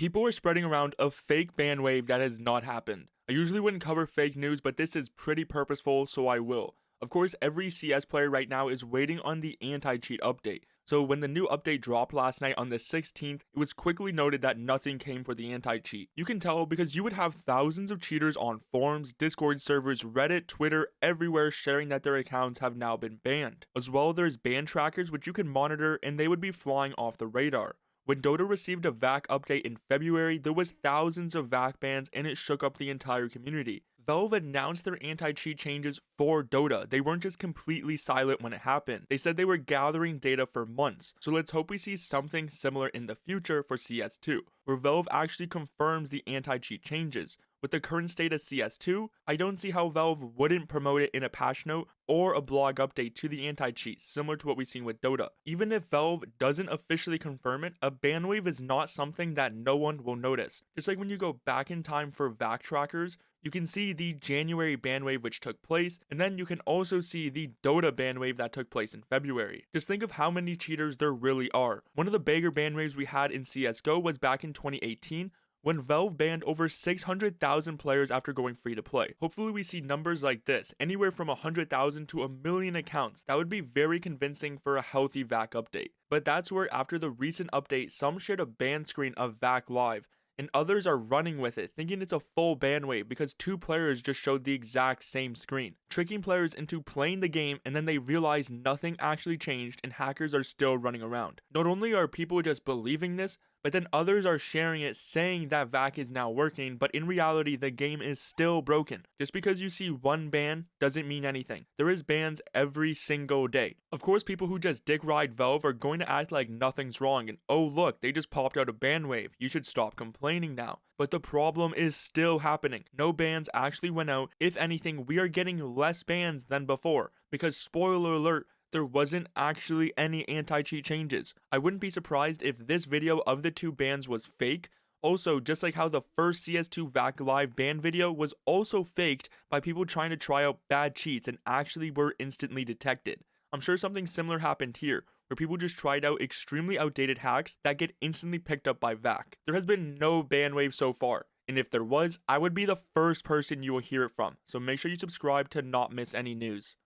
People are spreading around a fake ban wave that has not happened. I usually wouldn't cover fake news, but this is pretty purposeful, so I will. Of course, every CS player right now is waiting on the anti-cheat update. So when the new update dropped last night on the 16th, it was quickly noted that nothing came for the anti-cheat. You can tell because you would have thousands of cheaters on forums, Discord servers, Reddit, Twitter, everywhere sharing that their accounts have now been banned. As well, there's ban trackers which you can monitor and they would be flying off the radar. When Dota received a VAC update in February, there was thousands of VAC bans and it shook up the entire community. Valve announced their anti-cheat changes for Dota. They weren't just completely silent when it happened. They said they were gathering data for months. So let's hope we see something similar in the future for CS2, where Valve actually confirms the anti-cheat changes. With the current state of CS2, I don't see how Valve wouldn't promote it in a patch note or a blog update to the anti-cheat, similar to what we've seen with Dota. Even if Valve doesn't officially confirm it, a ban wave is not something that no one will notice. Just like when you go back in time for VAC trackers, you can see the January ban wave which took place, and then you can also see the Dota ban wave that took place in February. Just think of how many cheaters there really are. One of the bigger ban waves we had in CSGO was back in 2018, when Valve banned over 600,000 players after going free to play. Hopefully we see numbers like this, anywhere from 100,000 to a million accounts. That would be very convincing for a healthy VAC update. But that's where after the recent update, some shared a ban screen of VAC Live, and others are running with it, thinking it's a full ban wave because two players just showed the exact same screen, tricking players into playing the game and then they realize nothing actually changed and hackers are still running around. Not only are people just believing this, but then others are sharing it saying that VAC is now working, but in reality the game is still broken. Just because you see one ban doesn't mean anything. There is bans every single day. Of course, people who just dick ride Valve are going to act like nothing's wrong and oh look, they just popped out a ban wave, you should stop complaining now. But the problem is still happening. No bans actually went out. If anything, we are getting less bans than before, because spoiler alert, there wasn't actually any anti-cheat changes. I wouldn't be surprised if this video of the two bans was fake. Also, just like how the first CS2 VAC Live ban video was also faked by people trying to try out bad cheats and actually were instantly detected. I'm sure something similar happened here, where people just tried out extremely outdated hacks that get instantly picked up by VAC. There has been no ban wave so far, and if there was, I would be the first person you will hear it from, so make sure you subscribe to not miss any news.